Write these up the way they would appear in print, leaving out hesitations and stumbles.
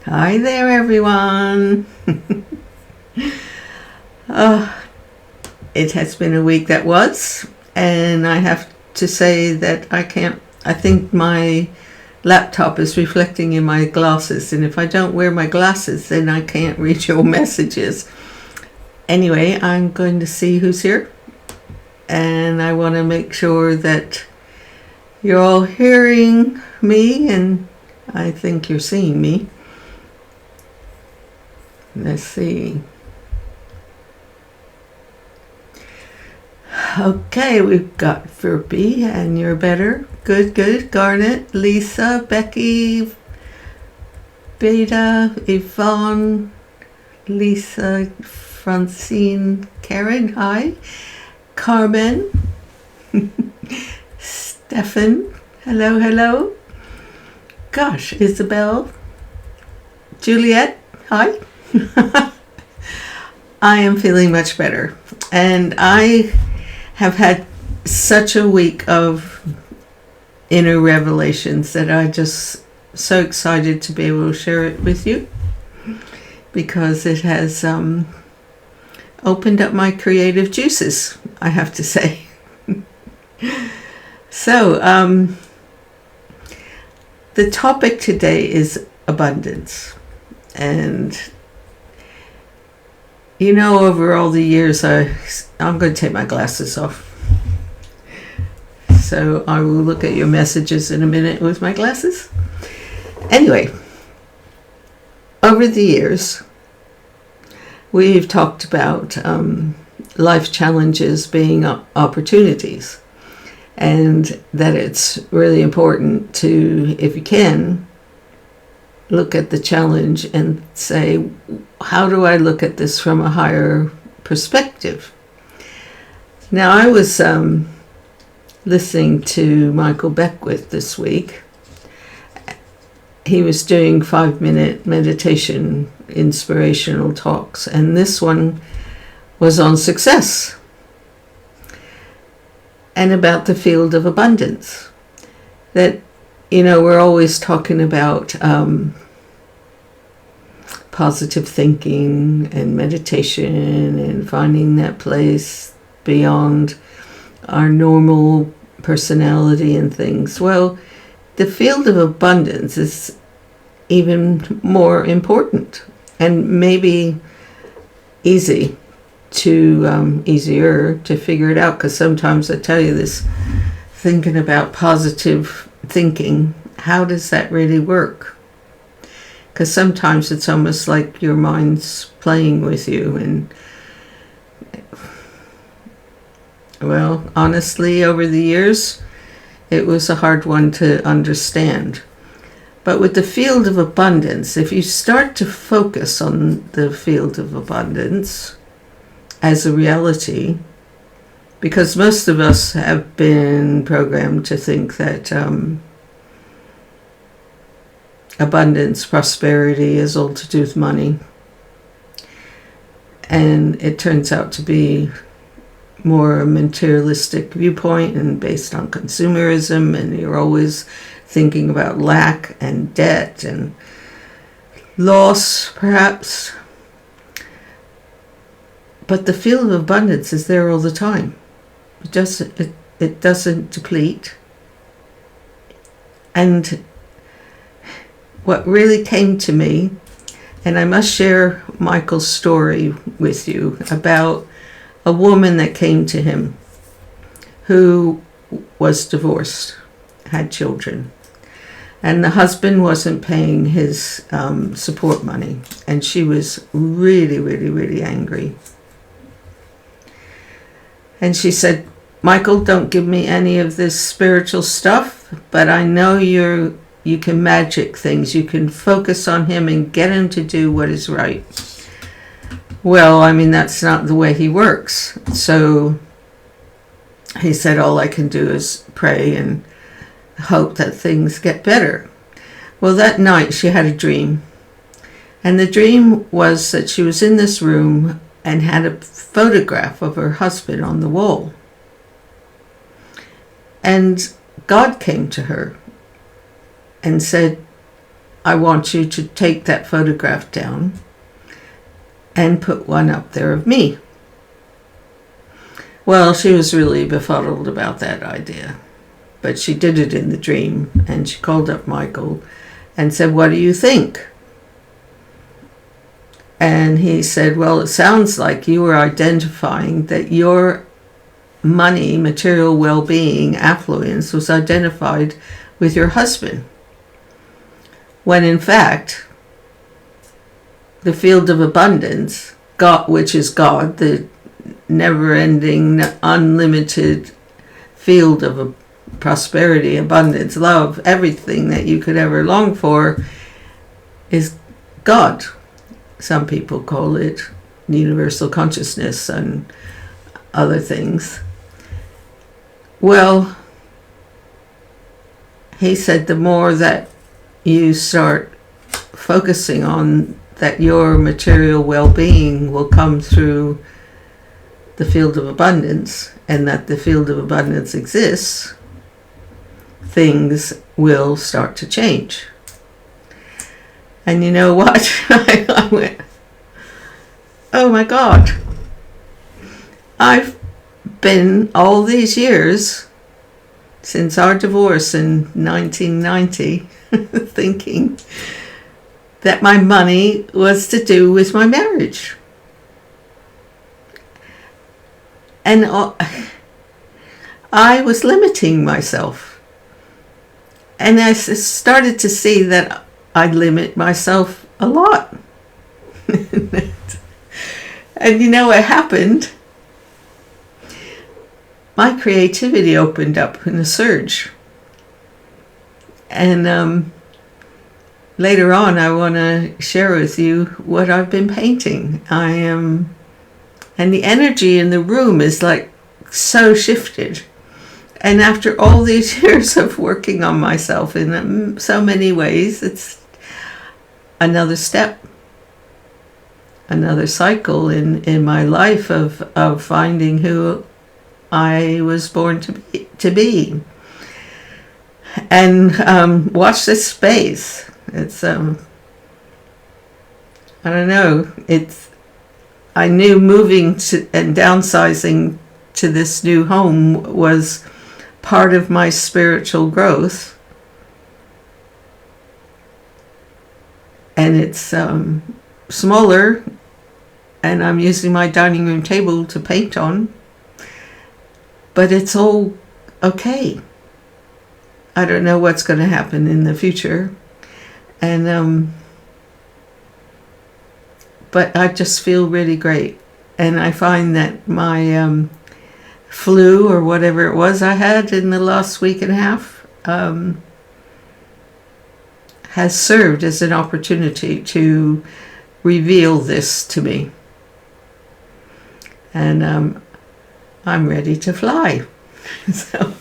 Hi there, everyone. uh, it has been a week that was, and I have to say that I think my laptop is reflecting in my glasses, and if I don't wear my glasses, then I can't read your messages. Anyway, I'm going to see who's here, and I want to make sure that you're all hearing me, and I think you're seeing me. Let's see. Okay, we've got Verpy, and you're better. Good. Garnet, Lisa, Becky, Beta, Yvonne, Lisa, Francine, Karen, hi. Carmen, Stefan, hello. Gosh, Isabel, Juliet, hi. I am feeling much better, and I have had such a week of inner revelations that I'm just so excited to be able to share it with you, because it has opened up my creative juices, I have to say. So the topic today is abundance. And you know, over all the years, I'm going to take my glasses off. So I will look at your messages in a minute with my glasses. Anyway, over the years, we've talked about life challenges being opportunities, and that it's really important to, if you can, look at the challenge and say, how do I look at this from a higher perspective? Now, I was listening to Michael Beckwith this week. He was doing 5-minute meditation inspirational talks, and this one was on success and about the field of abundance. That, you know, we're always talking about positive thinking and meditation and finding that place beyond our normal personality and things. Well, the field of abundance is even more important, and maybe easier to figure it out, because sometimes I tell you this, thinking about positive thinking, how does that really work? Because sometimes it's almost like your mind's playing with you. And well, honestly, over the years, it was a hard one to understand. But with the field of abundance, if you start to focus on the field of abundance as a reality, because most of us have been programmed to think that abundance, prosperity is all to do with money. And it turns out to be more a materialistic viewpoint and based on consumerism, and you're always thinking about lack and debt and loss, perhaps. But the field of abundance is there all the time. It doesn't deplete. And what really came to me, and I must share Michael's story with you, about a woman that came to him who was divorced, had children, and the husband wasn't paying his support money, and she was really angry. And she said, Michael, don't give me any of this spiritual stuff, but I know you can magic things. You can focus on him and get him to do what is right. Well, I mean, that's not the way he works. So he said, all I can do is pray and hope that things get better. Well, that night she had a dream. And the dream was that she was in this room and had a photograph of her husband on the wall. And God came to her and said, I want you to take that photograph down and put one up there of me. Well, she was really befuddled about that idea, but she did it in the dream, and she called up Michael and said, "What do you think?" And he said, "Well, it sounds like you were identifying that your money, material well-being, affluence was identified with your husband, when in fact the field of abundance, God, which is God, the never-ending, unlimited field of prosperity, abundance, love, everything that you could ever long for, is God. Some people call it universal consciousness and other things." Well, he said the more that you start focusing on that, your material well-being will come through the field of abundance, and that the field of abundance exists, things will start to change. And you know what? I went, oh my God. I've been all these years since our divorce in 1990 thinking that my money was to do with my marriage. And I was limiting myself. And I started to see that I limit myself a lot. And you know what happened? My creativity opened up in a surge. And later on, I want to share with you what I've been painting. And the energy in the room is like so shifted. And after all these years of working on myself in so many ways, it's another step, another cycle in my life of finding who I was born to be. And watch this space. It's I don't know. I knew moving to and downsizing to this new home was part of my spiritual growth. And it's smaller, and I'm using my dining room table to paint on. But it's all okay. I don't know what's going to happen in the future. And but I just feel really great. And I find that my flu or whatever it was I had in the last week and a half has served as an opportunity to reveal this to me. And I'm ready to fly. So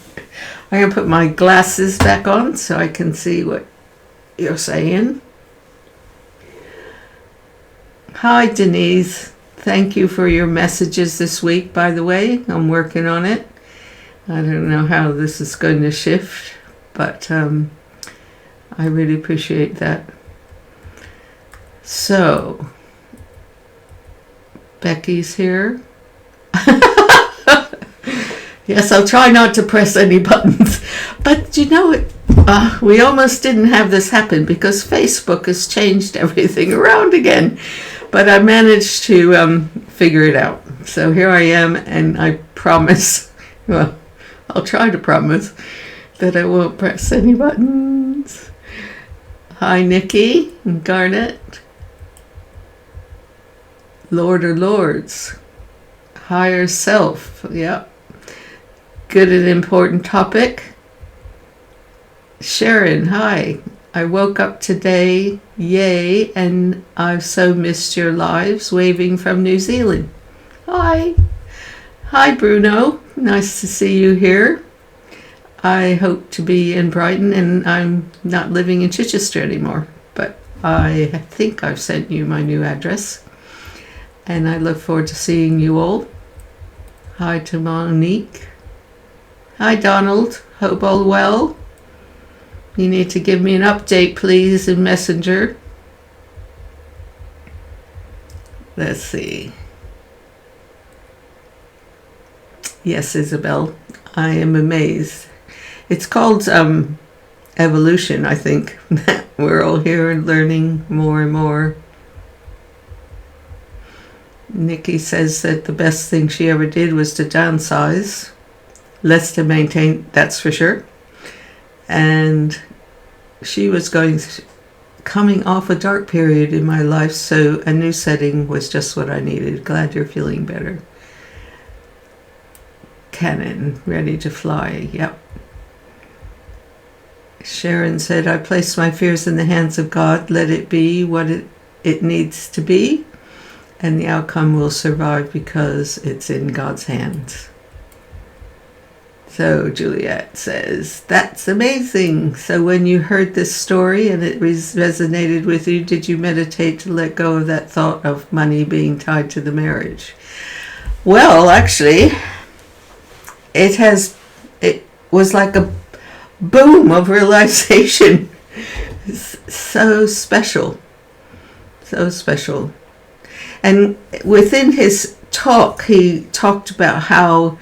I'm going to put my glasses back on so I can see what you're saying. Hi, Denise. Thank you for your messages this week, by the way. I'm working on it. I don't know how this is going to shift, but I really appreciate that. So, Becky's here. Yes, I'll try not to press any buttons. But you know what? We almost didn't have this happen because Facebook has changed everything around again. But I managed to figure it out. So here I am, and I promise, well, I'll try to promise that I won't press any buttons. Hi, Nikki and Garnet. Lord or Lords. Higher self. Yep. Good and important topic. Sharon, hi. I woke up today, yay, and I've so missed your lives, waving from New Zealand. Hi. Hi, Bruno. Nice to see you here. I hope to be in Brighton, and I'm not living in Chichester anymore, but I think I've sent you my new address, and I look forward to seeing you all. Hi to Monique. Hi, Donald. Hope all well. You need to give me an update, please, in Messenger. Let's see. Yes, Isabel, I am amazed. It's called evolution, I think. We're all here and learning more and more. Nikki says that the best thing she ever did was to downsize. Less to maintain, that's for sure. And she was coming off a dark period in my life, so a new setting was just what I needed. Glad you're feeling better. Cannon, ready to fly. Yep. Sharon said, I place my fears in the hands of God. Let it be what it needs to be, and the outcome will survive because it's in God's hands. So Juliet says, that's amazing. So when you heard this story and it resonated with you, did you meditate to let go of that thought of money being tied to the marriage? Well, actually, it was like a boom of realization. So special. So special. And within his talk, he talked about how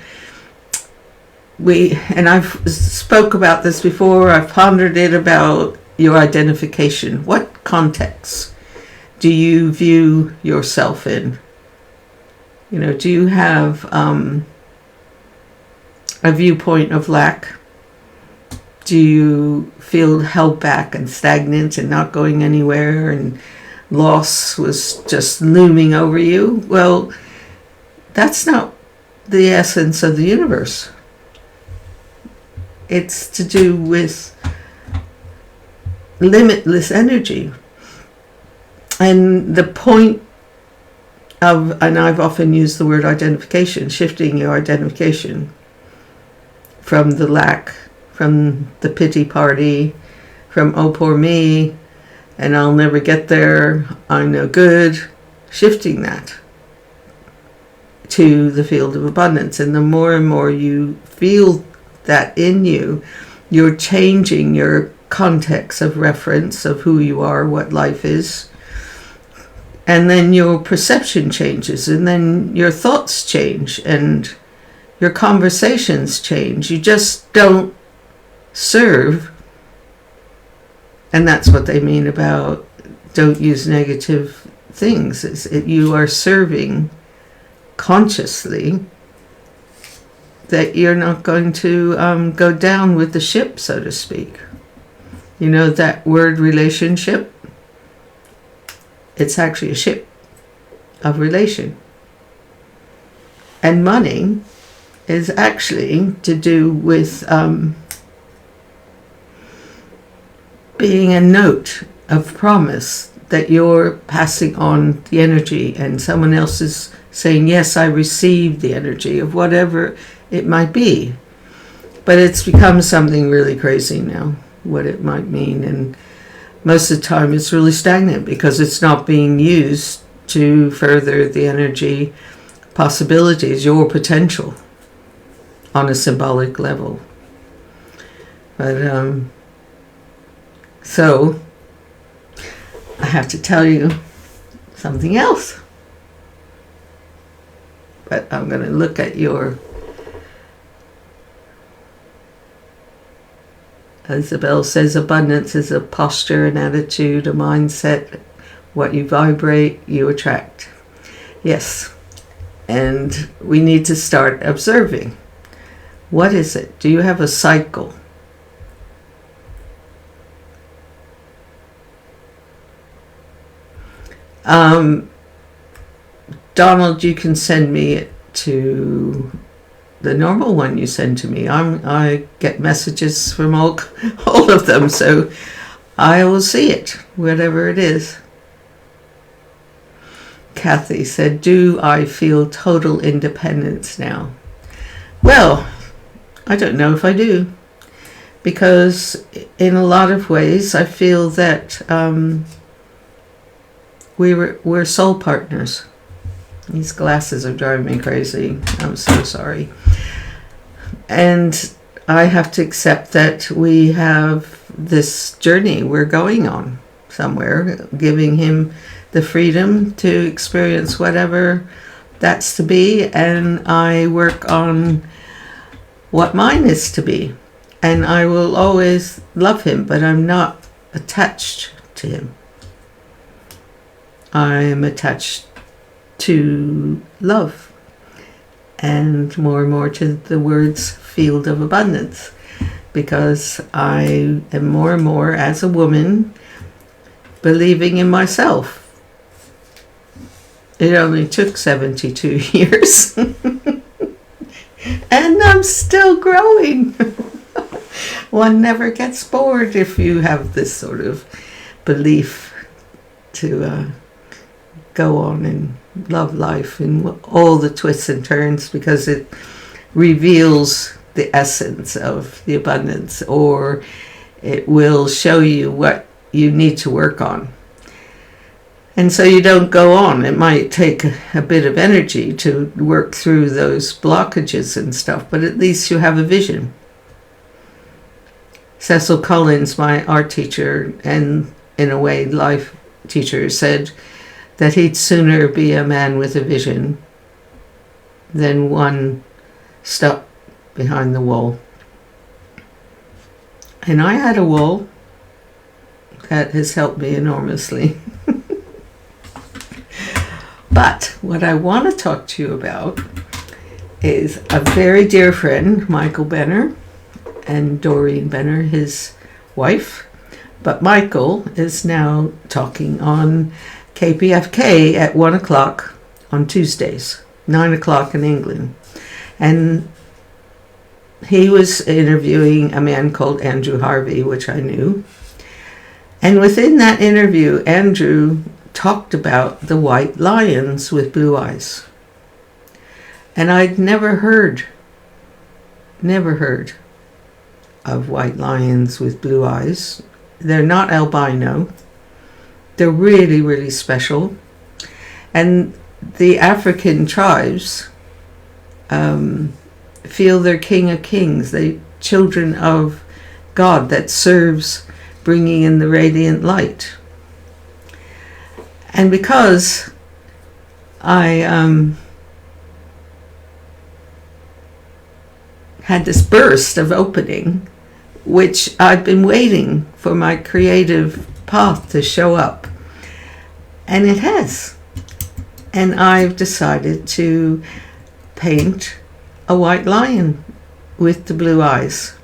and I've spoke about this before, I've pondered it about your identification. What context do you view yourself in? You know, do you have a viewpoint of lack? Do you feel held back and stagnant and not going anywhere and loss was just looming over you? Well, that's not the essence of the universe. It's to do with limitless energy. And the point of, and I've often used the word identification, shifting your identification from the lack, from the pity party, from oh poor me, and I'll never get there, I'm no good, shifting that to the field of abundance. And the more and more you feel that in you, you're changing your context of reference of who you are, what life is, and then your perception changes, and then your thoughts change, and your conversations change. You just don't serve. And that's what they mean about don't use negative things. You are serving consciously, that you're not going to go down with the ship, so to speak. You know that word relationship? It's actually a ship of relation. And money is actually to do with being a note of promise that you're passing on the energy, and someone else is saying, yes, I received the energy of whatever it might be. But it's become something really crazy now, what it might mean. And most of the time it's really stagnant because it's not being used to further the energy possibilities, your potential on a symbolic level. But so I have to tell you something else. But I'm going to look at your... Isabel says abundance is a posture, an attitude, a mindset. What you vibrate, you attract. Yes. And we need to start observing. What is it? Do you have a cycle? Donald, you can send me it to the normal one you send to me. I get messages from all of them, so I will see it, whatever it is. Kathy said, do I feel total independence now? Well, I don't know if I do, because in a lot of ways I feel that we're soul partners. These glasses are driving me crazy. I'm so sorry. And I have to accept that we have this journey we're going on somewhere, giving him the freedom to experience whatever that's to be, and I work on what mine is to be. And I will always love him, but I'm not attached to him. I am attached to love, and more to the words field of abundance, because I am more and more, as a woman, believing in myself. It only took 72 years, and I'm still growing. One never gets bored if you have this sort of belief to go on and love life and all the twists and turns, because it reveals the essence of the abundance, or it will show you what you need to work on. And so you don't go on. It might take a bit of energy to work through those blockages and stuff, but at least you have a vision. Cecil Collins, my art teacher and, in a way, life teacher, said that he'd sooner be a man with a vision than one stuck behind the wall. And I had a wall that has helped me enormously. But what I want to talk to you about is a very dear friend, Michael Benner, and Doreen Benner, his wife. But Michael is now talking on KPFK at 1 o'clock on Tuesdays, 9 o'clock in England. And he was interviewing a man called Andrew Harvey, which I knew. And within that interview, Andrew talked about the white lions with blue eyes. And I'd never heard of white lions with blue eyes. They're not albino. They're really, really special. And the African tribes feel they're king of kings. They're children of God that serves bringing in the radiant light. And because I had this burst of opening, which I've been waiting for my creative path to show up, and it has. And I've decided to paint a white lion with the blue eyes.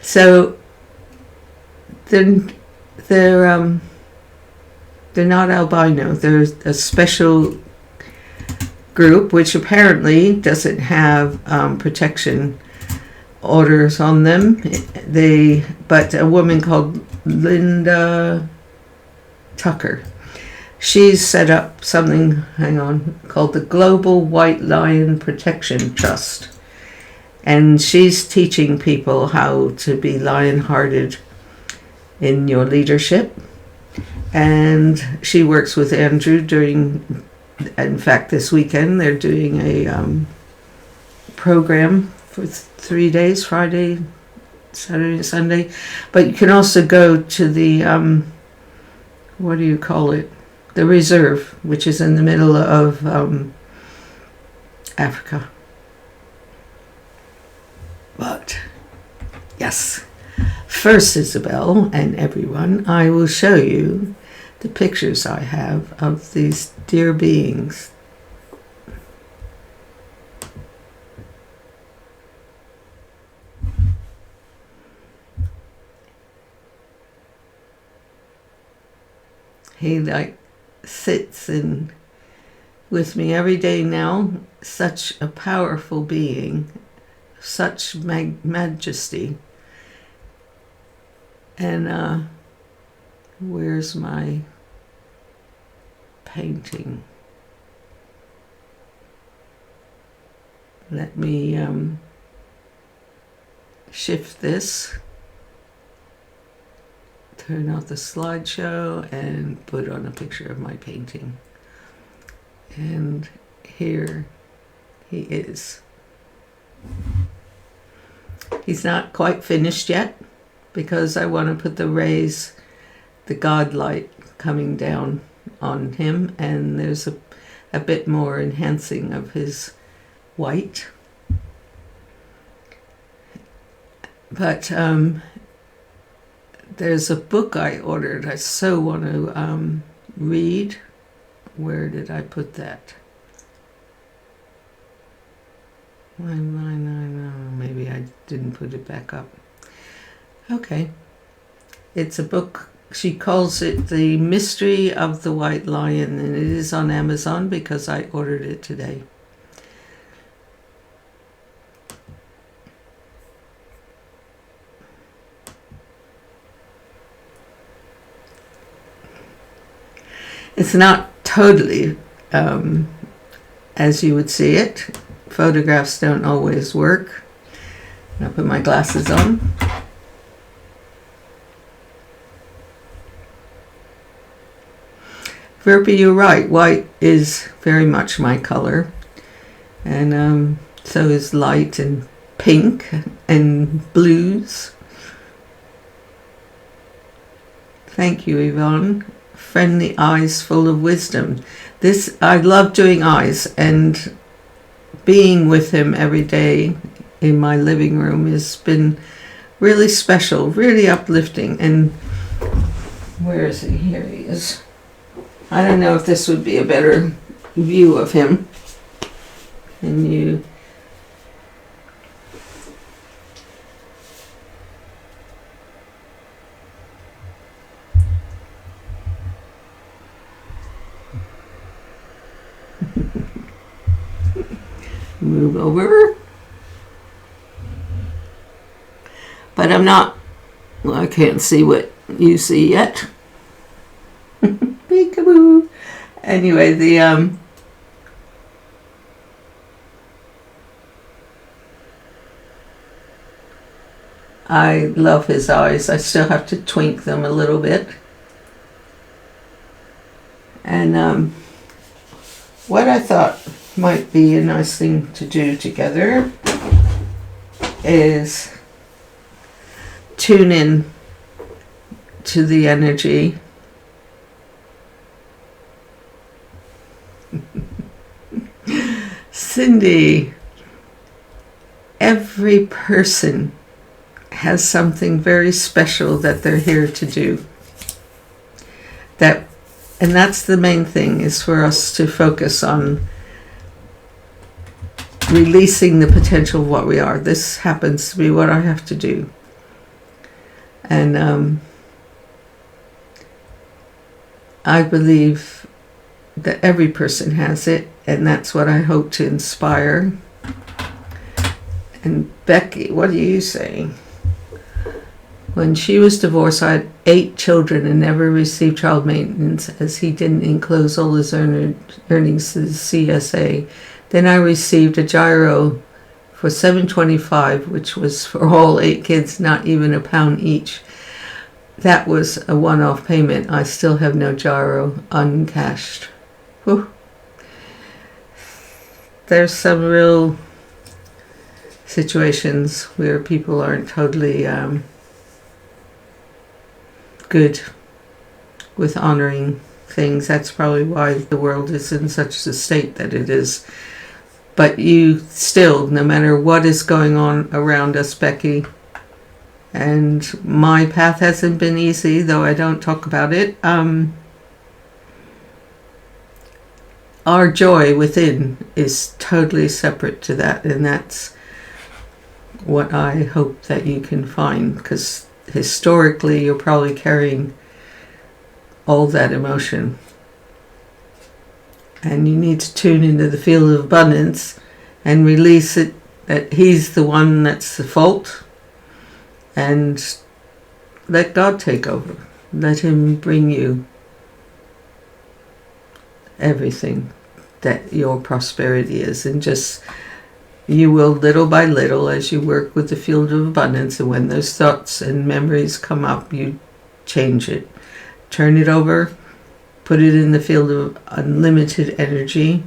So they're not albino. There's a special group which apparently doesn't have protection orders on them. But a woman called Linda Tucker, she's set up something, called the Global White Lion Protection Trust. And she's teaching people how to be lion-hearted in your leadership. And she works with Andrew in fact, this weekend they're doing a program for 3 days, Friday, Saturday, Sunday. But you can also go to the, the reserve, which is in the middle of Africa. But, yes. First, Isabel and everyone, I will show you the pictures I have of these dear beings. He sits with me every day now. Such a powerful being, such majesty. And where's my painting? Let me shift this, turn off the slideshow, and put on a picture of my painting. And here he is. He's not quite finished yet, because I want to put the rays, the God light coming down on him, and there's a bit more enhancing of his white. But there's a book I ordered I so want to read. Where did I put that? Maybe I didn't put it back up. Okay. It's a book, she calls it The Mystery of the White Lion, and it is on Amazon because I ordered it today. It's not totally as you would see it. Photographs don't always work. I'll put my glasses on. Verpa, you're right. White is very much my color. And so is light and pink and blues. Thank you, Yvonne. Friendly eyes full of wisdom. I love doing eyes, and being with him every day in my living room has been really special, really uplifting. And where is he? Here he is. I don't know if this would be a better view of him. And you. Move over. But I'm not, well, I can't see what you see yet. Peekaboo. Anyway, I love his eyes. I still have to twink them a little bit. And what I thought might be a nice thing to do together is tune in to the energy. Cindy, every person has something very special that they're here to do. And that's the main thing, is for us to focus on releasing the potential of what we are. This happens to be what I have to do. And I believe that every person has it, and that's what I hope to inspire. And Becky, what are you saying? When she was divorced, I had 8 children and never received child maintenance, as he didn't enclose all his earnings to the CSA. Then I received a gyro for $7.25, which was for all 8 kids, not even £1 each. That was a one-off payment. I still have no gyro uncashed. Whew. There's some real situations where people aren't totally good with honoring things. That's probably why the world is in such a state that it is. But you still, no matter what is going on around us, Becky, and my path hasn't been easy, though I don't talk about it, our joy within is totally separate to that, and that's what I hope that you can find, because historically you're probably carrying all that emotion, and you need to tune into the field of abundance and release it, that he's the one that's the fault, and let God take over. Let him bring you everything that your prosperity is, and just you will, little by little, as you work with the field of abundance, and when those thoughts and memories come up, you change it, turn it over, put it in the field of unlimited energy.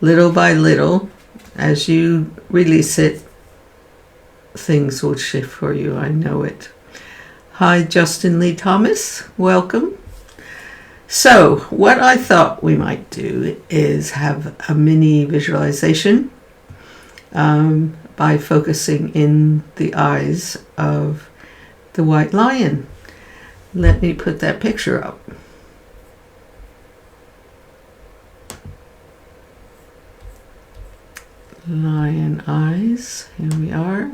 Little by little, as you release it, things will shift for you. I know it. Hi, Justin Lee Thomas. Welcome. So, what I thought we might do is have a mini visualization by focusing in the eyes of the white lion. Let me put that picture up. Lion eyes. Here we are.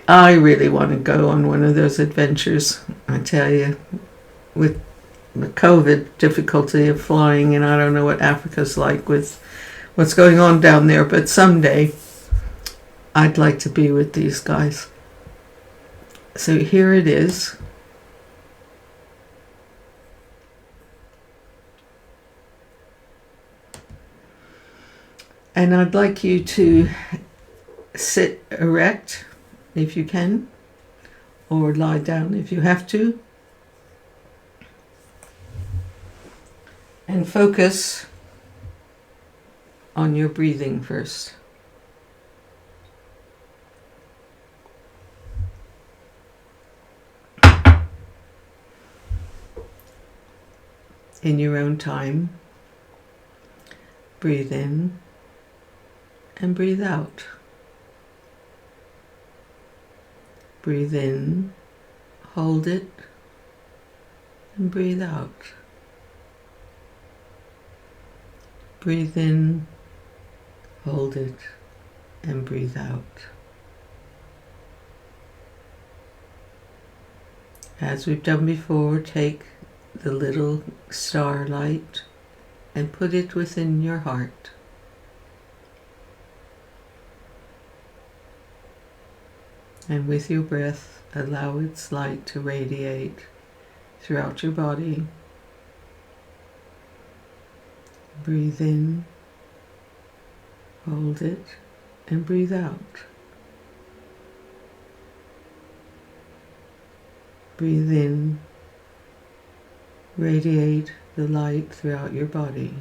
I really want to go on one of those adventures. I tell you, with the COVID difficulty of flying, and I don't know what Africa's like with what's going on down there, but someday I'd like to be with these guys. So here it is. And I'd like you to sit erect if you can, or lie down if you have to, and focus on your breathing first. In your own time, breathe in and breathe out. Breathe in, hold it, and breathe out. Breathe in, hold it, and breathe out. As we've done before, take the little starlight and put it within your heart. And with your breath, allow its light to radiate throughout your body. Breathe in, hold it, and breathe out. Breathe in, radiate the light throughout your body,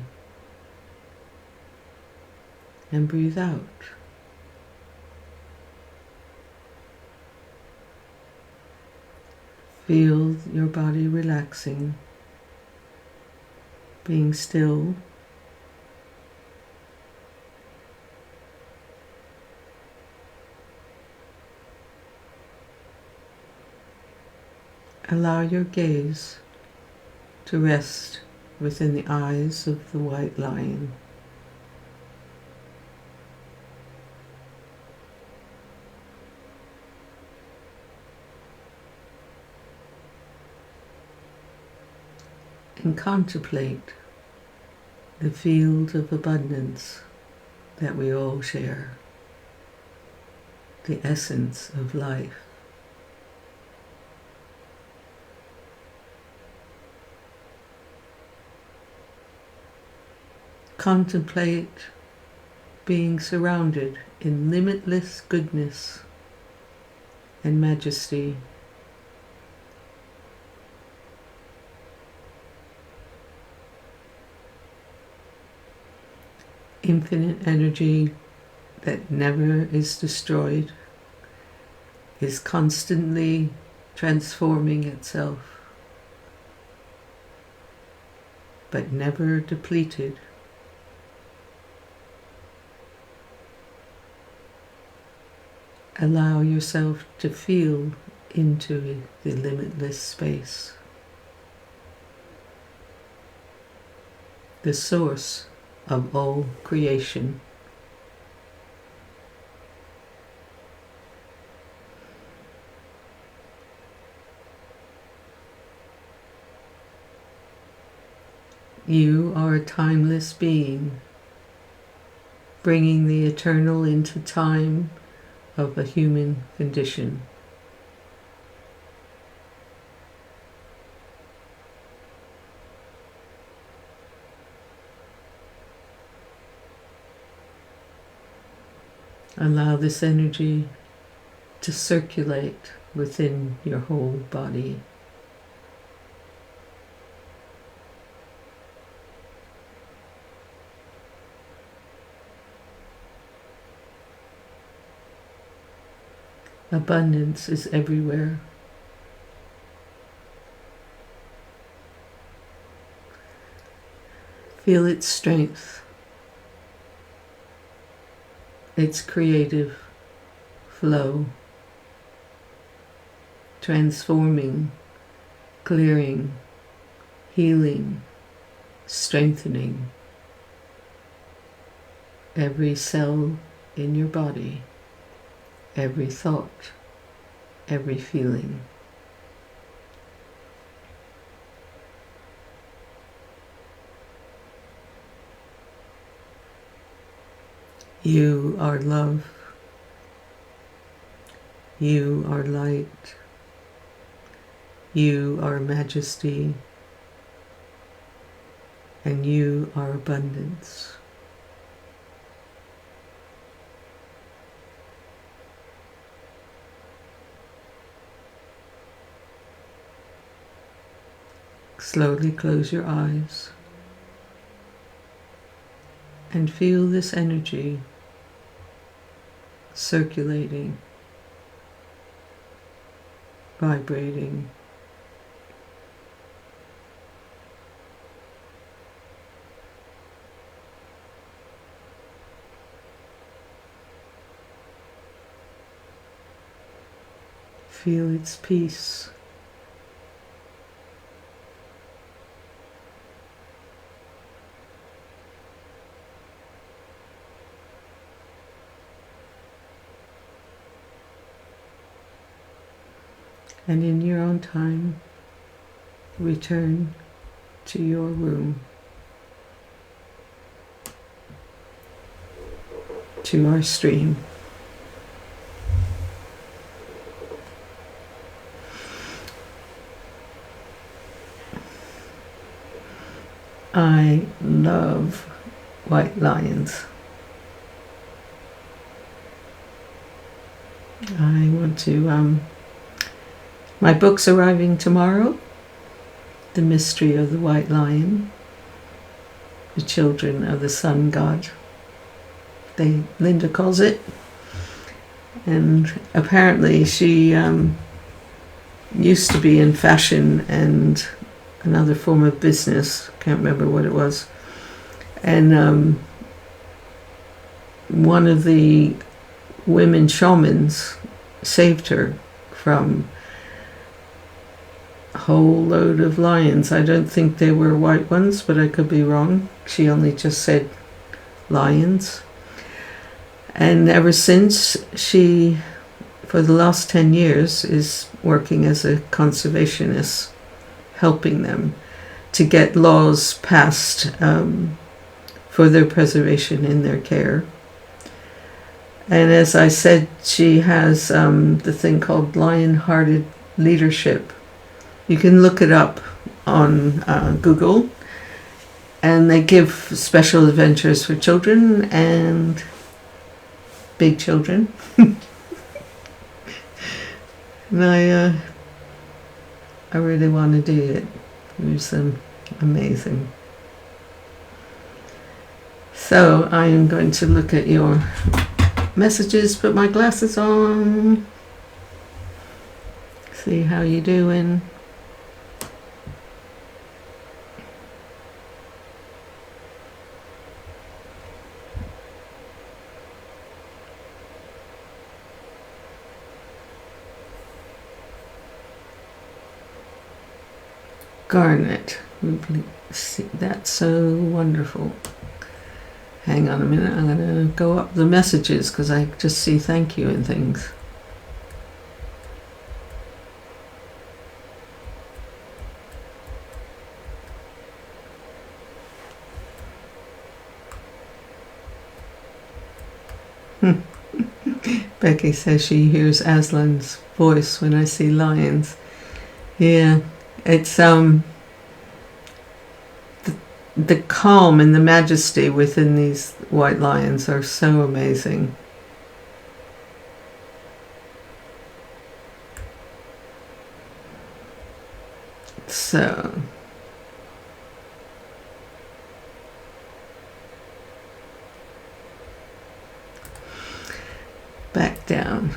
and breathe out. Feel your body relaxing, being still. Allow your gaze to rest within the eyes of the white lion. And contemplate the field of abundance that we all share, the essence of life. Contemplate being surrounded in limitless goodness and majesty. Infinite energy that never is destroyed, is constantly transforming itself, but never depleted. Allow yourself to feel into the limitless space, the source of all creation. You are a timeless being, bringing the eternal into time of a human condition. Allow this energy to circulate within your whole body. Abundance is everywhere. Feel its strength, its creative flow, transforming, clearing, healing, strengthening every cell in your body, every thought, every feeling. You are love. You are light. You are majesty. And you are abundance. Slowly close your eyes and feel this energy circulating, vibrating. Feel its peace. And in your own time, return to your room, to our stream. I love white lions. I want to, my book's arriving tomorrow, The Mystery of the White Lion, The Children of the Sun God, Linda calls it. And apparently she used to be in fashion and another form of business, can't remember what it was. And one of the women shamans saved her from a whole load of lions. I don't think they were white ones, but I could be wrong. She only just said lions. And ever since, she, for the last 10 years, is working as a conservationist, helping them to get laws passed for their preservation and their care. And as I said, she has the thing called Lion-Hearted Leadership. You can look it up on Google, and they give special adventures for children and big children. And I really want to do it. It was amazing. So I am going to look at your messages, put my glasses on, see how you doing. Garnet, see, that's so wonderful. Hang on a minute, I'm going to go up the messages because I just see thank you and things. Becky says she hears Aslan's voice when I see lions. Yeah, it's the calm and the majesty within these white lions are so amazing. So back down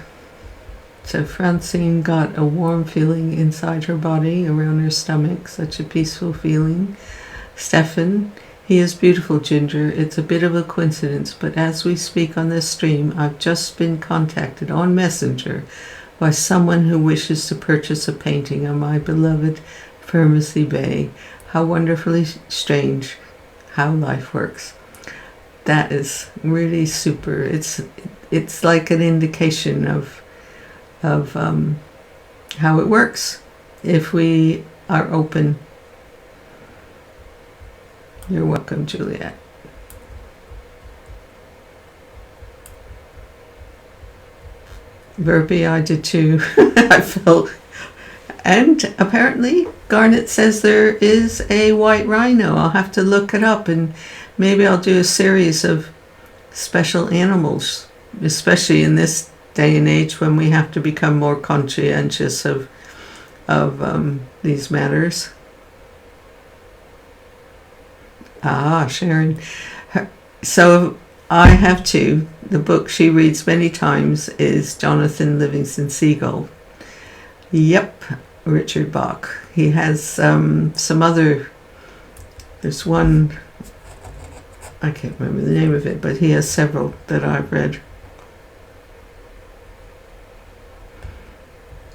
Francine got a warm feeling inside her body, around her stomach, such a peaceful feeling. Stefan, he is beautiful, Ginger. It's a bit of a coincidence, but as we speak on this stream, I've just been contacted on Messenger by someone who wishes to purchase a painting of my beloved Firmacy Bay. How wonderfully strange how life works. That is really super. It's like an indication of how it works if we are open. You're welcome, Juliet. Verby, I did too. I felt. And apparently, Garnet says there is a white rhino. I'll have to look it up, and maybe I'll do a series of special animals, especially in this day and age when we have to become more conscientious of these matters. Sharon. So I have two. The book she reads many times is Jonathan Livingston Seagull. Yep, Richard Bach. He has some other, there's one, I can't remember the name of it, but he has several that I've read.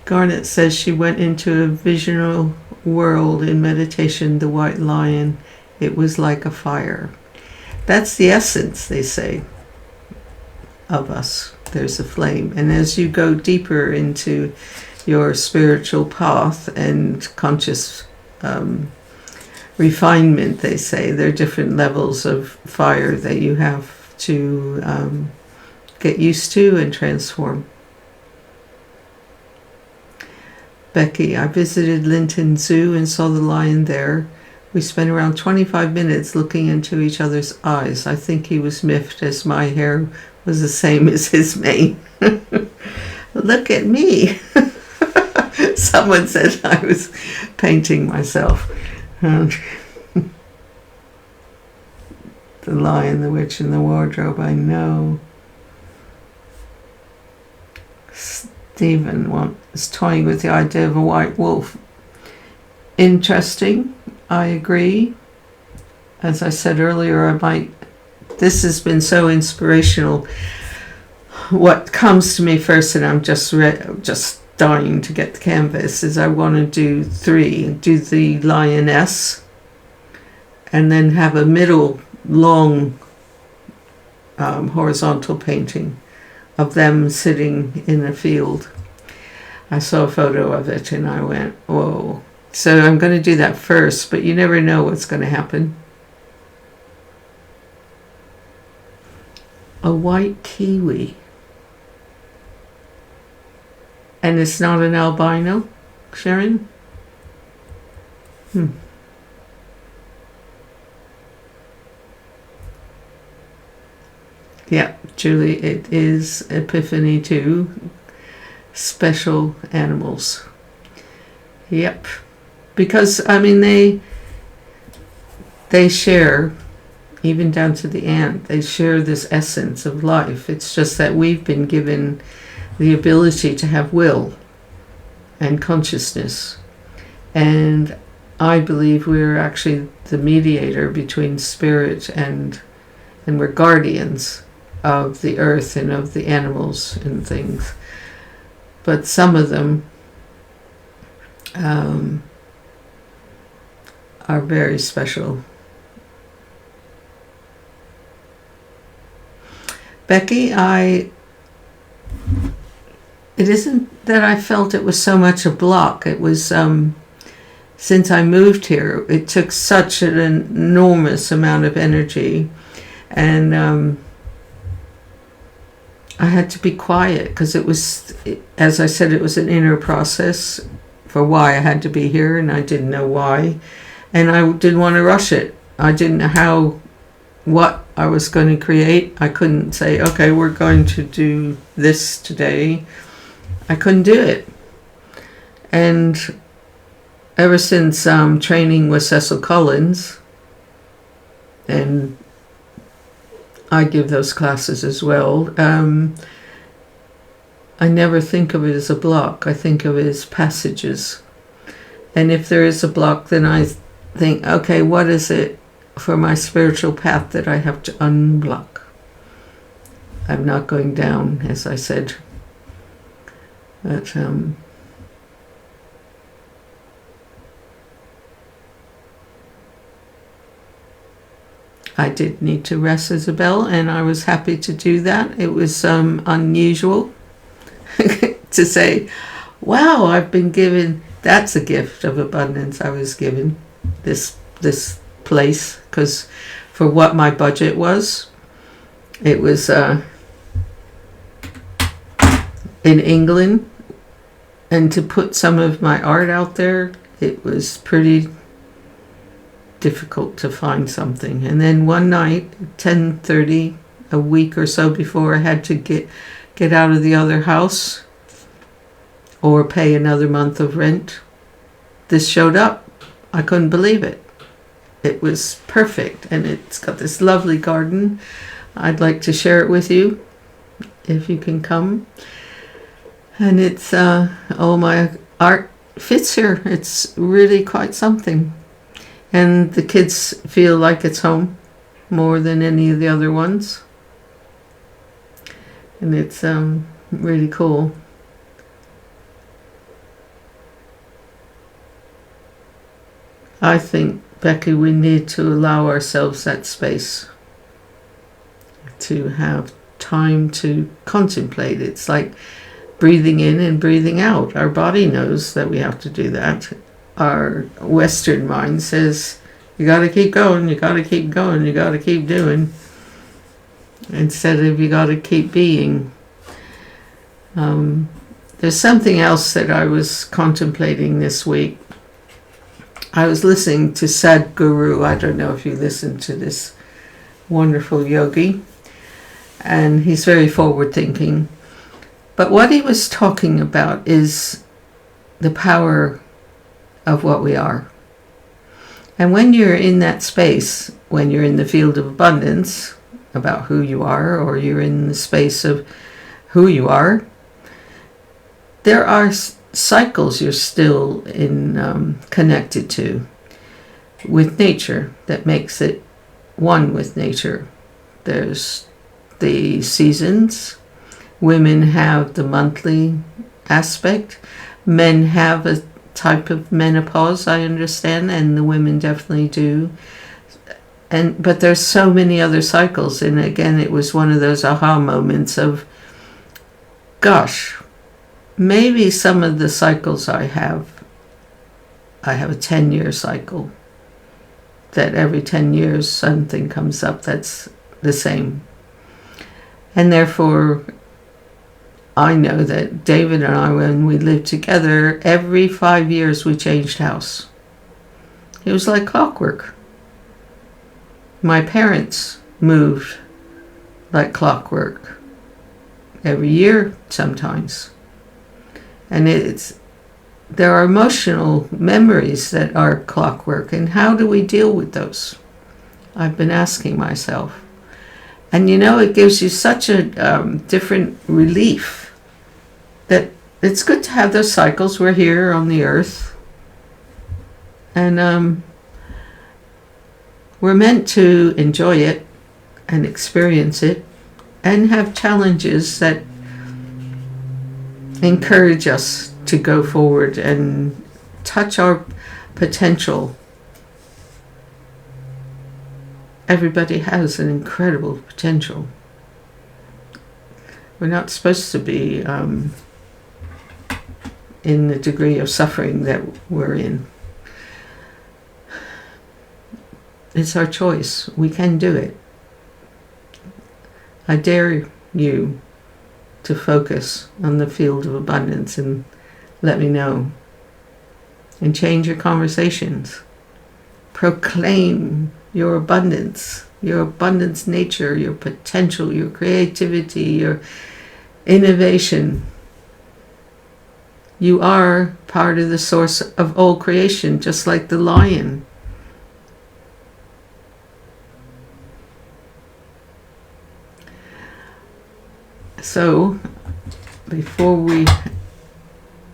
Garnet says she went into a visional world in meditation, the white lion. It was like a fire. That's the essence, they say, of us. There's a flame. And as you go deeper into your spiritual path and conscious refinement, they say, there are different levels of fire that you have to get used to and transform. Becky, I visited Linton Zoo and saw the lion there. We spent around 25 minutes looking into each other's eyes. I think he was miffed as my hair was the same as his mane. Look at me. Someone said I was painting myself. The Lion, the Witch, and the Wardrobe, I know. Stephen is toying with the idea of a white wolf. Interesting. I agree. As I said earlier, this has been so inspirational. What comes to me first, and I'm just dying to get the canvas, is I want to do 3. Do the lioness, and then have a middle long horizontal painting of them sitting in a field. I saw a photo of it and I went, whoa. So I'm going to do that first, but you never know what's going to happen. A white kiwi. And it's not an albino, Sharon? Yeah, Julie, it is Epiphany 2. Special animals. Yep. Because, I mean, they share, even down to the ant, they share this essence of life. It's just that we've been given the ability to have will and consciousness. And I believe we're actually the mediator between spirit and we're guardians of the earth and of the animals and things. But some of them are very special. Becky, it isn't that I felt it was so much a block. It was, since I moved here, it took such an enormous amount of energy. And I had to be quiet because it was, as I said, it was an inner process for why I had to be here, and I didn't know why. And I didn't want to rush it. I didn't know what I was going to create. I couldn't say, okay, we're going to do this today. I couldn't do it. And ever since training with Cecil Collins, and I give those classes as well, I never think of it as a block. I think of it as passages. And if there is a block, then I think, okay, what is it for my spiritual path that I have to unblock? I'm not going down, as I said. But I did need to rest, Isabel, and I was happy to do that. It was unusual to say, wow, I've been given, that's a gift of abundance I was given, this place, because for what my budget was, it was in England, and to put some of my art out there, it was pretty difficult to find something. And then one night, 10:30, a week or so before I had to get out of the other house or pay another month of rent, this showed up. I couldn't believe it. It was perfect, and it's got this lovely garden. I'd like to share it with you if you can come. And it's all my art fits here. It's really quite something. And the kids feel like it's home more than any of the other ones. And it's really cool. I think, Becky, we need to allow ourselves that space to have time to contemplate. It's like breathing in and breathing out. Our body knows that we have to do that. Our Western mind says, you got to keep going, you got to keep going, you got to keep doing, instead of you got to keep being. There's something else that I was contemplating this week. I was listening to Sadhguru. I don't know if you listen to this wonderful yogi, and he's very forward thinking. But what he was talking about is the power of what we are. And when you're in that space, when you're in the field of abundance about who you are, or you're in the space of who you are, there are cycles you're still in connected to with nature that makes it one with nature. There's the seasons. Women have the monthly aspect. Men have a type of menopause, I understand, and the women definitely do. But there's so many other cycles, and again, it was one of those aha moments of, gosh, maybe some of the cycles I have a 10-year cycle, that every 10 years something comes up that's the same. And therefore, I know that David and I, when we lived together, every 5 years we changed house. It was like clockwork. My parents moved like clockwork every year sometimes. And there are emotional memories that are clockwork, and how do we deal with those? I've been asking myself. And it gives you such a different relief that it's good to have those cycles. We're here on the earth, and we're meant to enjoy it and experience it and have challenges that encourage us to go forward and touch our potential. Everybody has an incredible potential. We're not supposed to be in the degree of suffering that we're in. It's our choice. We can do it. I dare you to focus on the field of abundance and let me know. And change your conversations. Proclaim your abundance nature, your potential, your creativity, your innovation. You are part of the source of all creation, just like the lion. So before we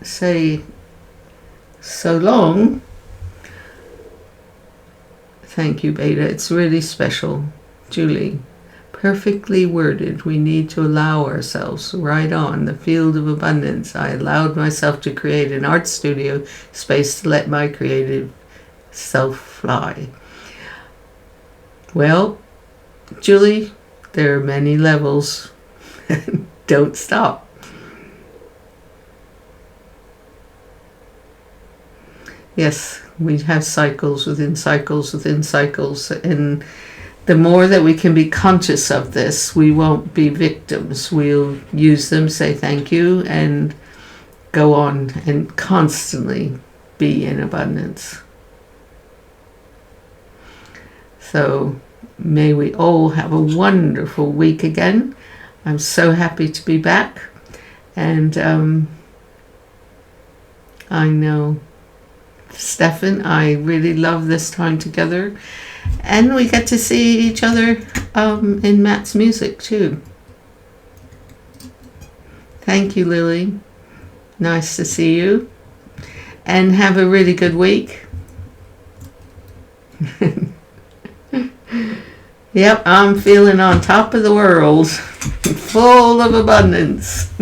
say so long, thank you, Beta. It's really special. Julie, perfectly worded. We need to allow ourselves. Right on. The field of abundance. I allowed myself to create an art studio space to let my creative self fly. Well, Julie, there are many levels. Don't stop. Yes, we have cycles within cycles within cycles, and the more that we can be conscious of this, we won't be victims. We'll use them, say thank you, and go on and constantly be in abundance. So may we all have a wonderful week again. I'm so happy to be back, and I know, Stefan, I really love this time together, and we get to see each other in Matt's music too. Thank you, Lily. Nice to see you, and have a really good week. Yep, I'm feeling on top of the world, full of abundance.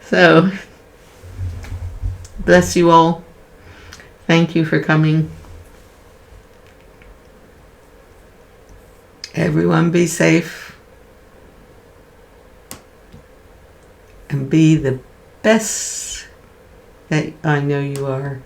So, bless you all. Thank you for coming. Everyone be safe. And be the best that I know you are.